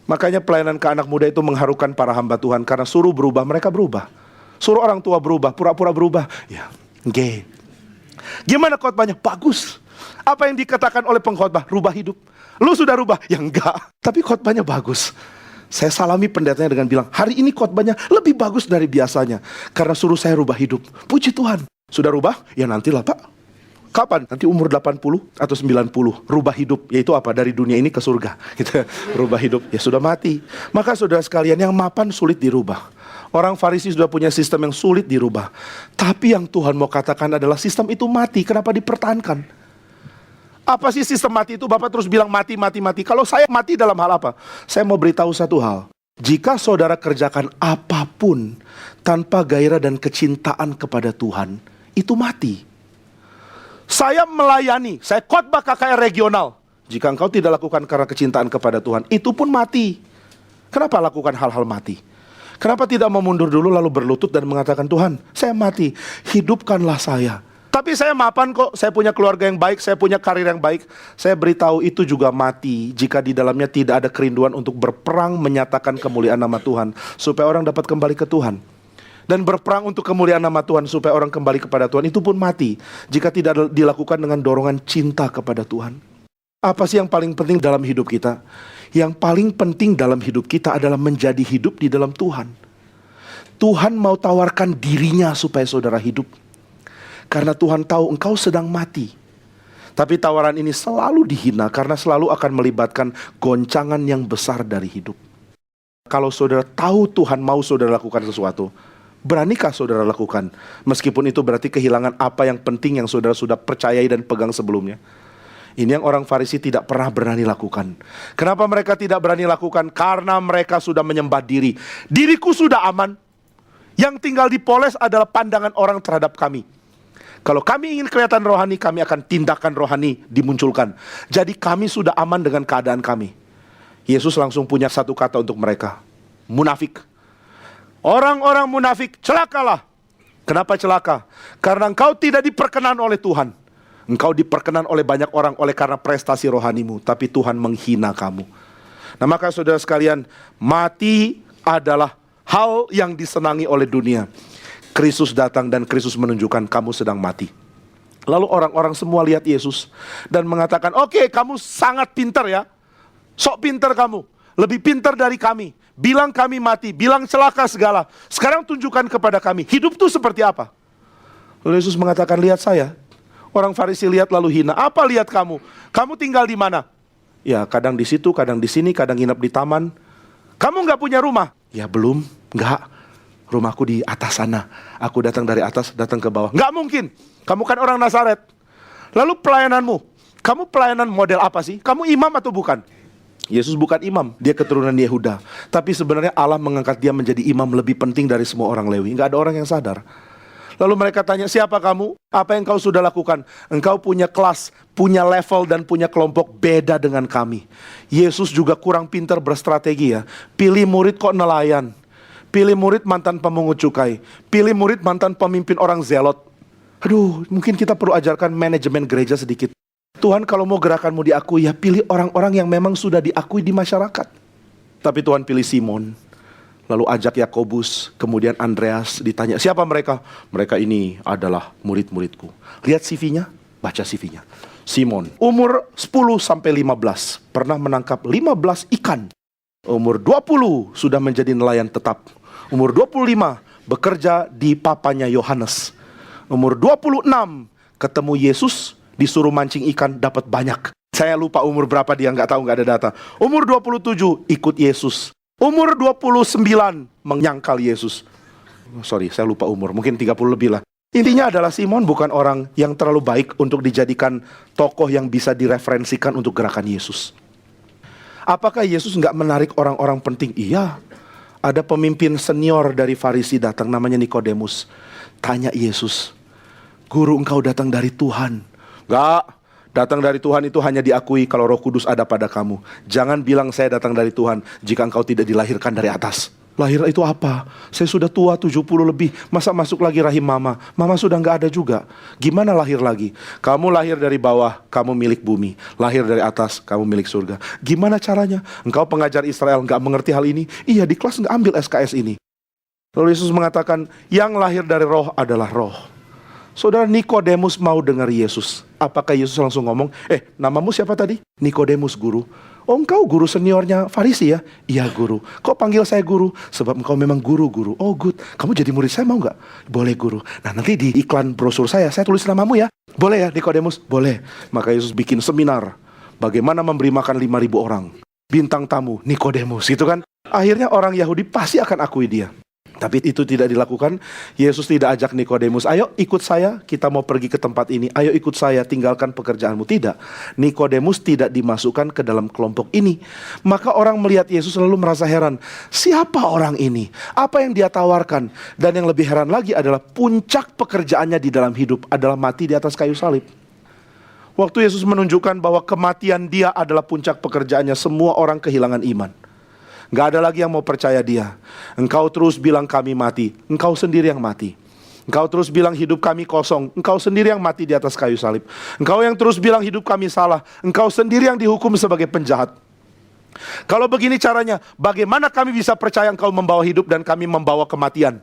Makanya pelayanan ke anak muda itu mengharukan para hamba Tuhan. Karena suruh berubah, mereka berubah. Suruh orang tua berubah, pura-pura berubah. Ya, nggih. Gimana khotbahnya? Bagus. Apa yang dikatakan oleh pengkhotbah? Rubah hidup. Lu sudah rubah? Ya enggak. Tapi khotbahnya bagus. Saya salami pendetanya dengan bilang, hari ini khotbahnya lebih bagus dari biasanya. Karena suruh saya rubah hidup. Puji Tuhan. Sudah rubah? Ya nantilah Pak. Kapan? Nanti umur 80 atau 90. Rubah hidup. Yaitu apa? Dari dunia ini ke surga. Gitu. Rubah hidup. Ya sudah mati. Maka saudara sekalian, yang mapan sulit dirubah. Orang Farisi sudah punya sistem yang sulit dirubah. Tapi yang Tuhan mau katakan adalah sistem itu mati. Kenapa dipertahankan? Apa sih sistem mati itu? Bapak terus bilang mati, mati, mati. Kalau saya mati dalam hal apa? Saya mau beritahu satu hal. Jika saudara kerjakan apapun tanpa gairah dan kecintaan kepada Tuhan, itu mati. Saya melayani, saya khotbah KKR regional. Jika engkau tidak lakukan karena kecintaan kepada Tuhan, itu pun mati. Kenapa lakukan hal-hal mati? Kenapa tidak mau mundur dulu lalu berlutut dan mengatakan, Tuhan, saya mati, hidupkanlah saya. Tapi saya mapan kok, saya punya keluarga yang baik, saya punya karir yang baik. Saya beritahu itu juga mati jika di dalamnya tidak ada kerinduan untuk berperang menyatakan kemuliaan nama Tuhan, supaya orang dapat kembali ke Tuhan. Dan berperang untuk kemuliaan nama Tuhan supaya orang kembali kepada Tuhan, itu pun mati jika tidak dilakukan dengan dorongan cinta kepada Tuhan. Apa sih yang paling penting dalam hidup kita? Yang paling penting dalam hidup kita adalah menjadi hidup di dalam Tuhan. Tuhan mau tawarkan dirinya supaya saudara hidup. Karena Tuhan tahu engkau sedang mati. Tapi tawaran ini selalu dihina karena selalu akan melibatkan goncangan yang besar dari hidup. Kalau saudara tahu Tuhan mau saudara lakukan sesuatu, beranikah saudara lakukan? Meskipun itu berarti kehilangan apa yang penting yang saudara sudah percayai dan pegang sebelumnya. Ini yang orang Farisi tidak pernah berani lakukan. Kenapa mereka tidak berani lakukan? Karena mereka sudah menyembah diri. Diriku sudah aman. Yang tinggal dipoles adalah pandangan orang terhadap kami. Kalau kami ingin kelihatan rohani, kami akan tindakan rohani dimunculkan. Jadi kami sudah aman dengan keadaan kami. Yesus langsung punya satu kata untuk mereka. Munafik. Orang-orang munafik, celakalah. Kenapa celaka? Karena engkau tidak diperkenan oleh Tuhan. Engkau diperkenan oleh banyak orang oleh karena prestasi rohanimu. Tapi Tuhan menghina kamu. Nah maka saudara sekalian, mati adalah hal yang disenangi oleh dunia. Kristus datang dan Kristus menunjukkan kamu sedang mati. Lalu orang-orang semua lihat Yesus dan mengatakan, oke, kamu sangat pintar ya. Sok pintar kamu, lebih pintar dari kami. Bilang kami mati, bilang celaka segala. Sekarang tunjukkan kepada kami, hidup itu seperti apa? Lalu Yesus mengatakan, lihat saya. Orang Farisi lihat lalu hina. Apa lihat kamu? Kamu tinggal di mana? Ya kadang di situ, kadang di sini, kadang nginep di taman. Kamu nggak punya rumah? Ya belum, nggak. Rumahku di atas sana. Aku datang dari atas, datang ke bawah. Nggak mungkin. Kamu kan orang Nazaret. Lalu pelayananmu. Kamu pelayanan model apa sih? Kamu imam atau bukan? Yesus bukan imam, dia keturunan Yehuda. Tapi sebenarnya Allah mengangkat dia menjadi imam lebih penting dari semua orang Lewi. Nggak ada orang yang sadar. Lalu mereka tanya, siapa kamu? Apa yang kau sudah lakukan? Engkau punya kelas, punya level dan punya kelompok beda dengan kami. Yesus juga kurang pintar berstrategi ya. Pilih murid kok nelayan. Pilih murid mantan pemungut cukai. Pilih murid mantan pemimpin orang zelot. Aduh, mungkin kita perlu ajarkan manajemen gereja sedikit. Tuhan kalau mau gerakanmu diakui, ya pilih orang-orang yang memang sudah diakui di masyarakat. Tapi Tuhan pilih Simon. Lalu ajak Yakobus, kemudian Andreas. Ditanya, siapa mereka? Mereka ini adalah murid-muridku. Lihat CV-nya, baca CV-nya. Simon, umur 10-15, pernah menangkap 15 ikan. Umur 20 sudah menjadi nelayan tetap. Umur 25 bekerja di papanya Yohanes. Umur 26 ketemu Yesus, disuruh mancing ikan, dapat banyak. Saya lupa umur berapa dia, nggak tahu, nggak ada data. Umur 27 ikut Yesus. Umur 29 menyangkal Yesus. Sorry, saya lupa umur, mungkin 30 lebih lah. Intinya adalah Simon bukan orang yang terlalu baik untuk dijadikan tokoh yang bisa direferensikan untuk gerakan Yesus. Apakah Yesus nggak menarik orang-orang penting? Iya. Ada pemimpin senior dari Farisi datang, namanya Nikodemus. Tanya Yesus, guru, engkau datang dari Tuhan? Enggak, datang dari Tuhan itu hanya diakui kalau Roh Kudus ada pada kamu. Jangan bilang saya datang dari Tuhan jika engkau tidak dilahirkan dari atas. Lahir itu apa? Saya sudah tua 70 lebih, masa masuk lagi rahim mama? Mama sudah nggak ada juga. Gimana lahir lagi? Kamu lahir dari bawah, kamu milik bumi. Lahir dari atas, kamu milik surga. Gimana caranya? Engkau pengajar Israel nggak mengerti hal ini? Iya, di kelas nggak ambil SKS ini. Lalu Yesus mengatakan, yang lahir dari roh adalah roh. Saudara, Nikodemus mau dengar Yesus. Apakah Yesus langsung ngomong, namamu siapa tadi? Nikodemus, guru. Oh, engkau guru seniornya Farisi ya? Iya, guru. Kok panggil saya guru? Sebab engkau memang guru-guru. Oh, good. Kamu jadi murid saya mau nggak? Boleh, guru. Nah, nanti di iklan brosur saya tulis namamu ya. Boleh ya, Nikodemus? Boleh. Maka Yesus bikin seminar. Bagaimana memberi makan 5.000 orang. Bintang tamu, Nikodemus, gitu kan. Akhirnya orang Yahudi pasti akan akui dia. Tapi itu tidak dilakukan. Yesus tidak ajak Nikodemus, ayo ikut saya, kita mau pergi ke tempat ini. Ayo ikut saya, tinggalkan pekerjaanmu. Tidak. Nikodemus tidak dimasukkan ke dalam kelompok ini. Maka orang melihat Yesus lalu merasa heran. Siapa orang ini? Apa yang dia tawarkan? Dan yang lebih heran lagi adalah puncak pekerjaannya di dalam hidup adalah mati di atas kayu salib. Waktu Yesus menunjukkan bahwa kematian dia adalah puncak pekerjaannya, semua orang kehilangan iman. Gak ada lagi yang mau percaya dia. Engkau terus bilang kami mati, engkau sendiri yang mati. Engkau terus bilang hidup kami kosong, engkau sendiri yang mati di atas kayu salib. Engkau yang terus bilang hidup kami salah, engkau sendiri yang dihukum sebagai penjahat. Kalau begini caranya, bagaimana kami bisa percaya engkau membawa hidup dan kami membawa kematian?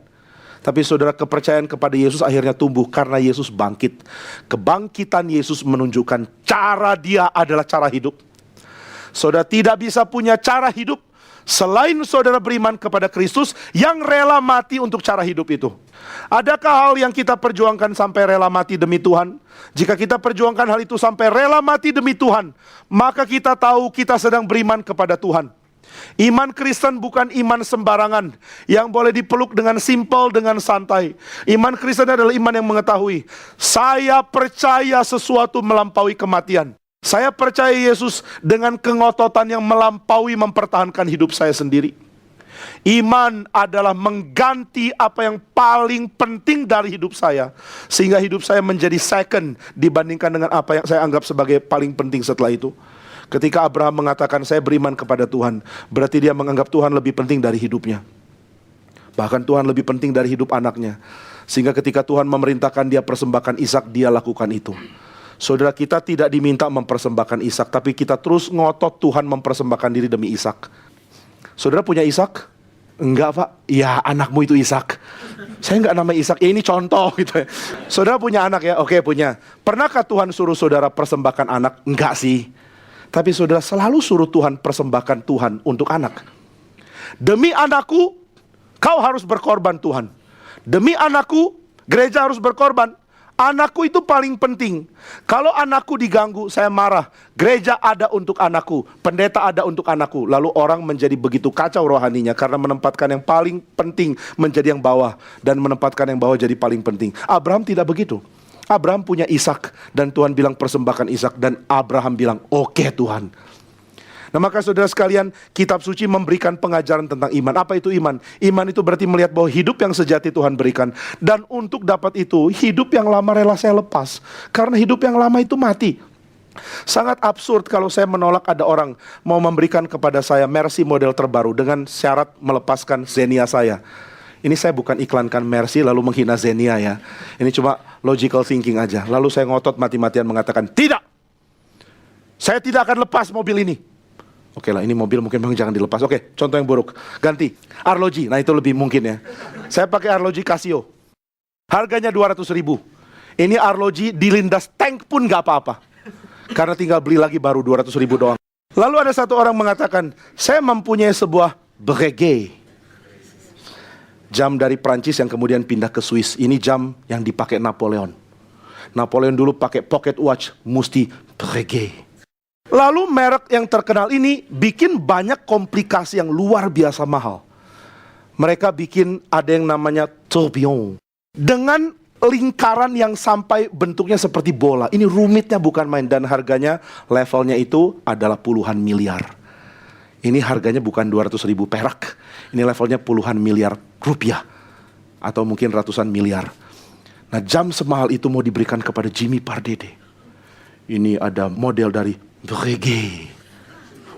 Tapi saudara, kepercayaan kepada Yesus akhirnya tumbuh karena Yesus bangkit. Kebangkitan Yesus menunjukkan cara dia adalah cara hidup. Saudara tidak bisa punya cara hidup selain saudara beriman kepada Kristus yang rela mati untuk cara hidup itu. Adakah hal yang kita perjuangkan sampai rela mati demi Tuhan? Jika kita perjuangkan hal itu sampai rela mati demi Tuhan, maka kita tahu kita sedang beriman kepada Tuhan. Iman Kristen bukan iman sembarangan yang boleh dipeluk dengan simpel, dengan santai. Iman Kristen adalah iman yang mengetahui, saya percaya sesuatu melampaui kematian. Saya percaya Yesus dengan kengototan yang melampaui mempertahankan hidup saya sendiri. Iman adalah mengganti apa yang paling penting dari hidup saya, sehingga hidup saya menjadi second dibandingkan dengan apa yang saya anggap sebagai paling penting setelah itu. Ketika Abraham mengatakan saya beriman kepada Tuhan, berarti dia menganggap Tuhan lebih penting dari hidupnya. Bahkan Tuhan lebih penting dari hidup anaknya. Sehingga ketika Tuhan memerintahkan dia persembahkan Ishak, dia lakukan itu. Saudara, kita tidak diminta mempersembahkan Ishak, tapi kita terus ngotot Tuhan mempersembahkan diri demi Ishak. Saudara punya Ishak? Enggak, Pak. Ya, anakmu itu Ishak. Saya enggak nama Ishak. Ya, ini contoh gitu ya. Saudara punya anak ya? Oke, punya. Pernahkah Tuhan suruh saudara persembahkan anak? Enggak sih. Tapi saudara selalu suruh Tuhan persembahkan Tuhan untuk anak. Demi anakku, kau harus berkorban Tuhan. Demi anakku, gereja harus berkorban. Anakku itu paling penting. Kalau anakku diganggu, saya marah. Gereja ada untuk anakku, pendeta ada untuk anakku. Lalu orang menjadi begitu kacau rohaninya karena menempatkan yang paling penting menjadi yang bawah, dan menempatkan yang bawah jadi paling penting. Abraham tidak begitu. Abraham punya Ishak, dan Tuhan bilang persembahkan Ishak, dan Abraham bilang oke Tuhan. Nah, maka saudara sekalian, kitab suci memberikan pengajaran tentang iman. Apa itu iman? Iman itu berarti melihat bahwa hidup yang sejati Tuhan berikan, dan untuk dapat itu, hidup yang lama rela saya lepas, karena hidup yang lama itu mati. Sangat absurd kalau saya menolak ada orang mau memberikan kepada saya Mercy model terbaru dengan syarat melepaskan Xenia saya. Ini saya bukan iklankan Mercy lalu menghina Xenia ya. Ini cuma logical thinking aja. Lalu saya ngotot mati-matian mengatakan, tidak, saya tidak akan lepas mobil ini. Oke lah, ini mobil mungkin memang jangan dilepas. Oke, contoh yang buruk, ganti Arloji. Nah itu lebih mungkin ya. Saya pakai Arloji Casio, harganya 200.000. Ini Arloji dilindas tank pun gak apa-apa, karena tinggal beli lagi baru 200.000 doang. Lalu ada satu orang mengatakan, saya mempunyai sebuah Breguet, jam dari Prancis yang kemudian pindah ke Swiss. Ini jam yang dipakai Napoleon. Napoleon dulu pakai pocket watch, mesti Breguet. Lalu merek yang terkenal ini bikin banyak komplikasi yang luar biasa mahal. Mereka bikin ada yang namanya tourbillon, dengan lingkaran yang sampai bentuknya seperti bola. Ini rumitnya bukan main, dan harganya levelnya itu adalah puluhan miliar. Ini harganya bukan 200.000 perak. Ini levelnya puluhan miliar rupiah, atau mungkin ratusan miliar. Nah, jam semahal itu mau diberikan kepada Jimmy Pardede. Ini ada model dari Breguet.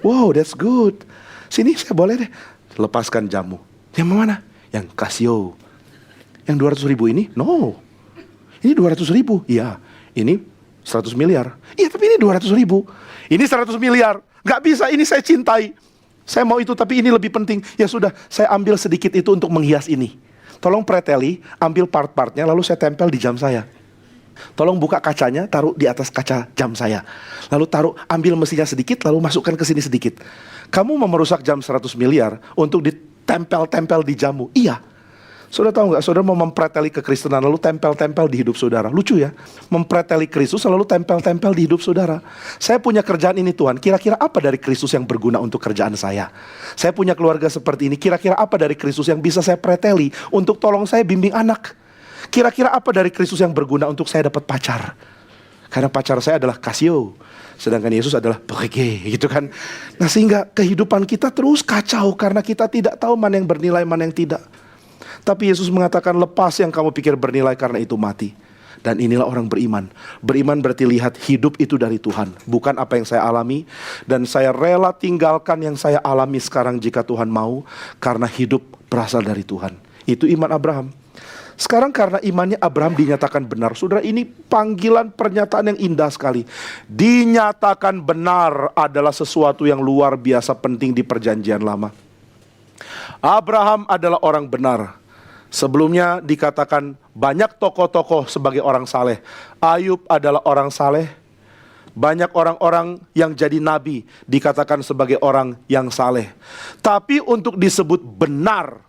Wow, that's good. Sini saya boleh deh lepaskan jamu. Yang mana? Yang Casio. Yang 200.000 ini? No. Ini 200.000. Iya. Ini 100 miliar. Iya, tapi ini 200.000. Ini 100 miliar. Gak bisa, ini saya cintai. Saya mau itu, tapi ini lebih penting. Ya sudah, saya ambil sedikit itu untuk menghias ini. Tolong preteli, ambil part-partnya, lalu saya tempel di jam saya. Tolong buka kacanya, taruh di atas kaca jam saya. Lalu ambil mesinnya sedikit, lalu masukkan ke sini sedikit. Kamu mau merusak jam 100 miliar untuk ditempel-tempel di jamu? Iya. Saudara tahu nggak? Saudara mau mempreteli kekristenan lalu tempel-tempel di hidup saudara. Lucu ya? Mempreteli Kristus lalu tempel-tempel di hidup saudara. Saya punya kerjaan ini Tuhan. Kira-kira apa dari Kristus yang berguna untuk kerjaan saya? Saya punya keluarga seperti ini. Kira-kira apa dari Kristus yang bisa saya preteli untuk tolong saya bimbing anak? Kira-kira apa dari Kristus yang berguna untuk saya dapat pacar? Karena pacar saya adalah Casio, sedangkan Yesus adalah Breguet, gitu kan? Nah, sehingga kehidupan kita terus kacau karena kita tidak tahu mana yang bernilai, mana yang tidak. Tapi Yesus mengatakan, lepas yang kamu pikir bernilai karena itu mati. Dan inilah orang beriman. Beriman berarti lihat hidup itu dari Tuhan, bukan apa yang saya alami. Dan saya rela tinggalkan yang saya alami sekarang jika Tuhan mau, karena hidup berasal dari Tuhan. Itu iman Abraham. Sekarang karena imannya Abraham dinyatakan benar. Saudara, ini panggilan pernyataan yang indah sekali. Dinyatakan benar adalah sesuatu yang luar biasa penting di perjanjian lama. Abraham adalah orang benar. Sebelumnya dikatakan banyak tokoh-tokoh sebagai orang saleh. Ayub adalah orang saleh. Banyak orang-orang yang jadi nabi dikatakan sebagai orang yang saleh. Tapi untuk disebut benar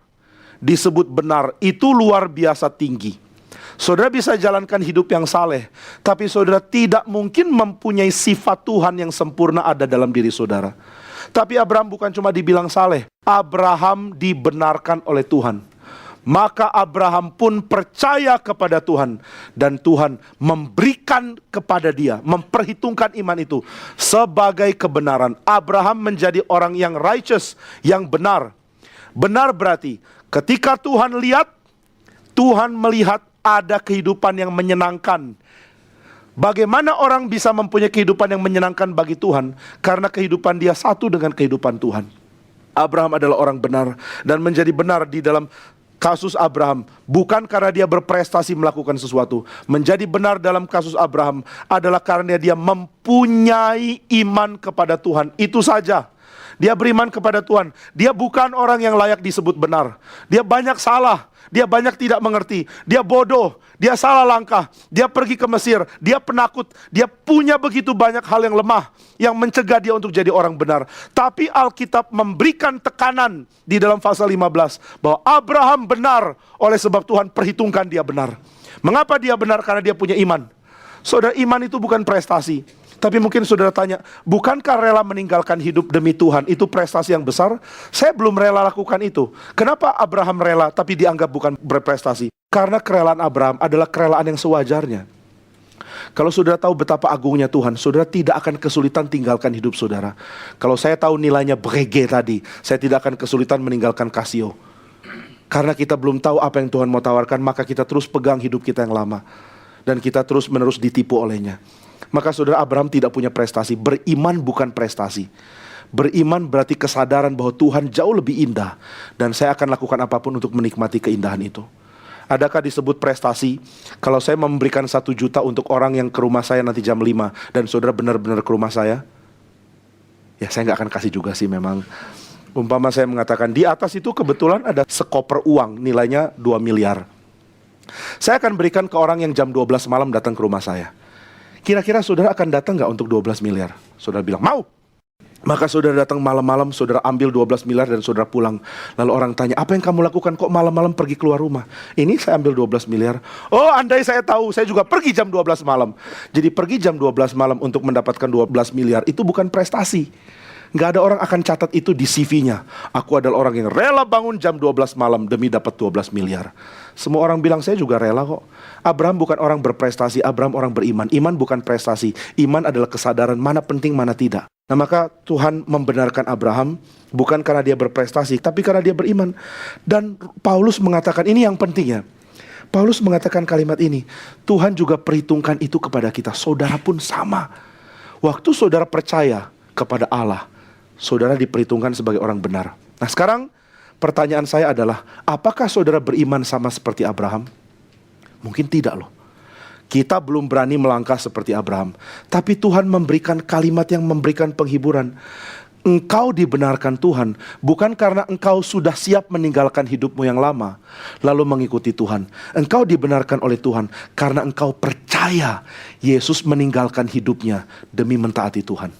itu luar biasa tinggi. Saudara bisa jalankan hidup yang saleh, tapi saudara tidak mungkin mempunyai sifat Tuhan yang sempurna ada dalam diri saudara. Tapi Abraham bukan cuma dibilang saleh, Abraham dibenarkan oleh Tuhan. Maka Abraham pun percaya kepada Tuhan, dan Tuhan memberikan kepada dia, memperhitungkan iman itu sebagai kebenaran. Abraham menjadi orang yang righteous, yang benar. Benar berarti ketika Tuhan lihat, Tuhan melihat ada kehidupan yang menyenangkan. Bagaimana orang bisa mempunyai kehidupan yang menyenangkan bagi Tuhan? Karena kehidupan dia satu dengan kehidupan Tuhan. Abraham adalah orang benar, dan menjadi benar di dalam kasus Abraham bukan karena dia berprestasi melakukan sesuatu. Menjadi benar dalam kasus Abraham adalah karena dia mempunyai iman kepada Tuhan. Itu saja. Dia beriman kepada Tuhan. Dia bukan orang yang layak disebut benar. Dia banyak salah. Dia banyak tidak mengerti. Dia bodoh. Dia salah langkah. Dia pergi ke Mesir. Dia penakut. Dia punya begitu banyak hal yang lemah yang mencegah dia untuk jadi orang benar. Tapi Alkitab memberikan tekanan di dalam pasal 15 bahwa Abraham benar oleh sebab Tuhan perhitungkan dia benar. Mengapa dia benar? Karena dia punya iman. Saudara, iman itu bukan prestasi. Tapi mungkin saudara tanya, bukankah rela meninggalkan hidup demi Tuhan itu prestasi yang besar? Saya belum rela lakukan itu. Kenapa Abraham rela tapi dianggap bukan berprestasi? Karena kerelaan Abraham adalah kerelaan yang sewajarnya. Kalau saudara tahu betapa agungnya Tuhan, saudara tidak akan kesulitan tinggalkan hidup saudara. Kalau saya tahu nilainya Breguet tadi, saya tidak akan kesulitan meninggalkan Casio. Karena kita belum tahu apa yang Tuhan mau tawarkan, maka kita terus pegang hidup kita yang lama. Dan kita terus menerus ditipu olehnya. Maka saudara, Abraham tidak punya prestasi. Beriman bukan prestasi. Beriman berarti kesadaran bahwa Tuhan jauh lebih indah, dan saya akan lakukan apapun untuk menikmati keindahan itu. Adakah disebut prestasi kalau saya memberikan 1 juta untuk orang yang ke rumah saya nanti jam 5, dan saudara benar-benar ke rumah saya? Ya, saya nggak akan kasih juga sih memang. Umpama saya mengatakan di atas itu kebetulan ada sekoper uang nilainya 2 miliar. Saya akan berikan ke orang yang jam 12 malam datang ke rumah saya. Kira-kira saudara akan datang nggak untuk 12 miliar? Saudara bilang, mau. Maka saudara datang malam-malam, saudara ambil 12 miliar dan saudara pulang. Lalu orang tanya, apa yang kamu lakukan kok malam-malam pergi keluar rumah? Ini saya ambil 12 miliar. Oh, andai saya tahu, saya juga pergi jam 12 malam. Jadi pergi jam 12 malam untuk mendapatkan 12 miliar, itu bukan prestasi. Nggak ada orang akan catat itu di CV-nya. Aku adalah orang yang rela bangun jam 12 malam demi dapat 12 miliar. Semua orang bilang saya juga rela kok. Abraham bukan orang berprestasi, Abraham orang beriman. Iman bukan prestasi, iman adalah kesadaran mana penting mana tidak. Nah, maka Tuhan membenarkan Abraham bukan karena dia berprestasi, tapi karena dia beriman. Dan Paulus mengatakan ini yang pentingnya. Paulus mengatakan kalimat ini, Tuhan juga perhitungkan itu kepada kita. Saudara pun sama. Waktu saudara percaya kepada Allah, saudara diperhitungkan sebagai orang benar. Nah, sekarang pertanyaan saya adalah, apakah saudara beriman sama seperti Abraham? Mungkin tidak loh. Kita belum berani melangkah seperti Abraham. Tapi Tuhan memberikan kalimat yang memberikan penghiburan. Engkau dibenarkan Tuhan bukan karena engkau sudah siap meninggalkan hidupmu yang lama lalu mengikuti Tuhan. Engkau dibenarkan oleh Tuhan karena engkau percaya Yesus meninggalkan hidupnya demi mentaati Tuhan.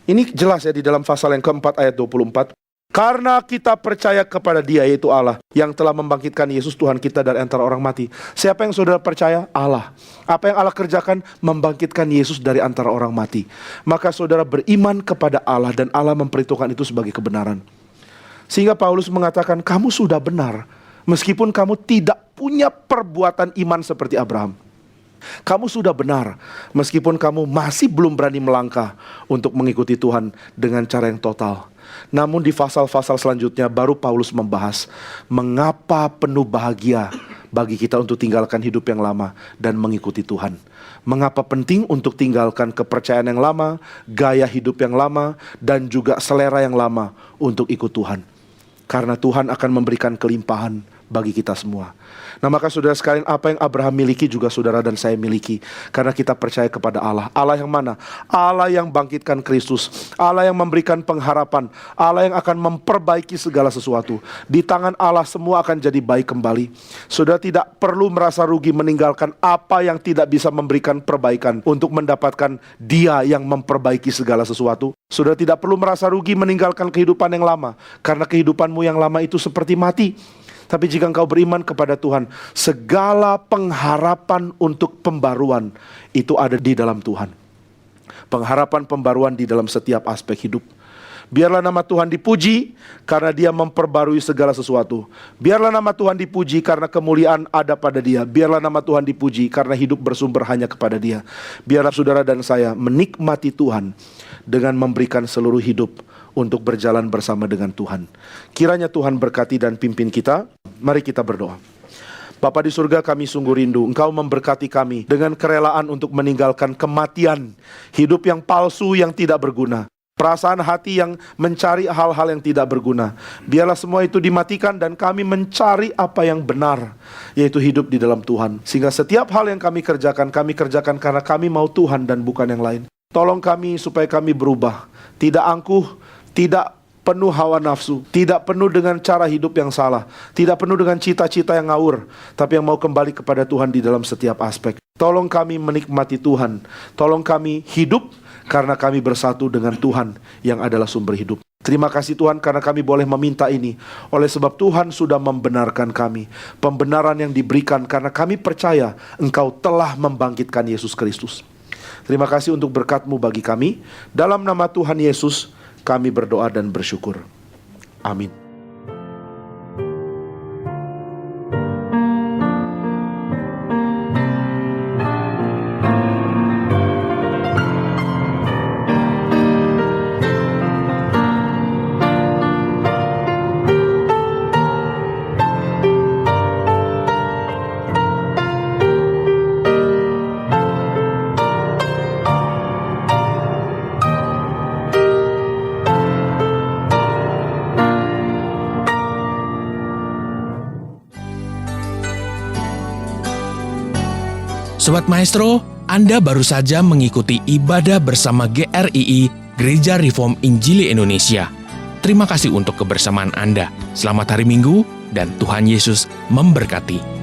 Ini jelas ya di dalam pasal yang keempat ayat 24. Karena kita percaya kepada Dia, yaitu Allah, yang telah membangkitkan Yesus Tuhan kita dari antara orang mati. Siapa yang saudara percaya? Allah. Apa yang Allah kerjakan? Membangkitkan Yesus dari antara orang mati. Maka saudara beriman kepada Allah, dan Allah memperhitungkan itu sebagai kebenaran. Sehingga Paulus mengatakan, kamu sudah benar, meskipun kamu tidak punya perbuatan iman seperti Abraham. Kamu sudah benar, meskipun kamu masih belum berani melangkah untuk mengikuti Tuhan dengan cara yang total. Namun di pasal-pasal selanjutnya baru Paulus membahas mengapa penuh bahagia bagi kita untuk tinggalkan hidup yang lama dan mengikuti Tuhan. Mengapa penting untuk tinggalkan kepercayaan yang lama, gaya hidup yang lama, dan juga selera yang lama untuk ikut Tuhan. Karena Tuhan akan memberikan kelimpahan bagi kita semua. Nah, maka saudara sekalian, apa yang Abraham miliki juga saudara dan saya miliki. Karena kita percaya kepada Allah. Allah yang mana? Allah yang bangkitkan Kristus. Allah yang memberikan pengharapan. Allah yang akan memperbaiki segala sesuatu. Di tangan Allah semua akan jadi baik kembali. Saudara tidak perlu merasa rugi meninggalkan apa yang tidak bisa memberikan perbaikan untuk mendapatkan Dia yang memperbaiki segala sesuatu. Saudara tidak perlu merasa rugi meninggalkan kehidupan yang lama, karena kehidupanmu yang lama itu seperti mati. Tapi jika engkau beriman kepada Tuhan, segala pengharapan untuk pembaruan itu ada di dalam Tuhan. Pengharapan pembaruan di dalam setiap aspek hidup. Biarlah nama Tuhan dipuji karena Dia memperbarui segala sesuatu. Biarlah nama Tuhan dipuji karena kemuliaan ada pada Dia. Biarlah nama Tuhan dipuji karena hidup bersumber hanya kepada Dia. Biarlah saudara dan saya menikmati Tuhan dengan memberikan seluruh hidup untuk berjalan bersama dengan Tuhan. Kiranya Tuhan berkati dan pimpin kita. Mari kita berdoa. Bapa di surga, kami sungguh rindu Engkau memberkati kami dengan kerelaan untuk meninggalkan kematian, hidup yang palsu yang tidak berguna, perasaan hati yang mencari hal-hal yang tidak berguna. Biarlah semua itu dimatikan dan kami mencari apa yang benar, yaitu hidup di dalam Tuhan. Sehingga setiap hal yang kami kerjakan karena kami mau Tuhan dan bukan yang lain. Tolong kami supaya kami berubah, tidak angkuh, tidak penuh hawa nafsu, tidak penuh dengan cara hidup yang salah, tidak penuh dengan cita-cita yang ngawur, tapi yang mau kembali kepada Tuhan di dalam setiap aspek. Tolong kami menikmati Tuhan, tolong kami hidup karena kami bersatu dengan Tuhan yang adalah sumber hidup. Terima kasih Tuhan karena kami boleh meminta ini, oleh sebab Tuhan sudah membenarkan kami. Pembenaran yang diberikan karena kami percaya Engkau telah membangkitkan Yesus Kristus. Terima kasih untuk berkat-Mu bagi kami. Dalam nama Tuhan Yesus, kami berdoa dan bersyukur. Amin. Sobat Maestro, Anda baru saja mengikuti ibadah bersama GRII, Gereja Reform Injili Indonesia. Terima kasih untuk kebersamaan Anda. Selamat hari Minggu, dan Tuhan Yesus memberkati.